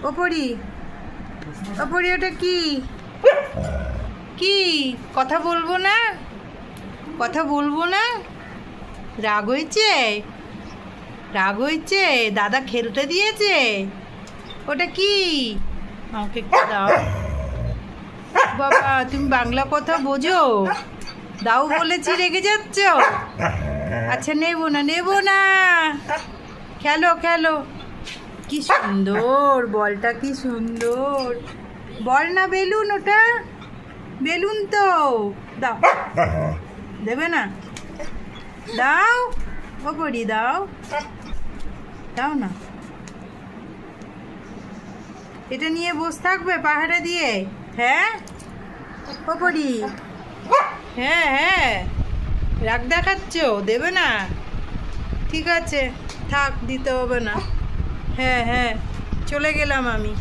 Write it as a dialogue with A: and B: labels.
A: ওপরি ওপরি ওটা কি কি কথা বলবো না? কথা বলবো না? রাগ হয়েছে? রাগ হয়েছে? দাদা খেলতে দিয়েছে? ওটা কি? আমাকে একটু দাও বাবা। তুমি বাংলা কথা বোঝো? দাও বলেছি রেগে যাচ্ছ? আচ্ছা নেবো না নেবো না। খেলো খেলো। কি সুন্দর বলটা, কি সুন্দর বল না। বেলুন ওটা? বেলুন তো। দাও। দেবে না? দাও ও পড়ি দাও। দাও না। এটা নিয়ে বসে থাকবে পাহাড়ে দিয়ে? হ্যাঁ ও পড়ি। হ্যাঁ হ্যাঁ রাগ দেখাচ্ছ? দেবে না? ঠিক আছে থাক, দিতে হবে না। হ্যাঁ হ্যাঁ চলে গেলাম আমি।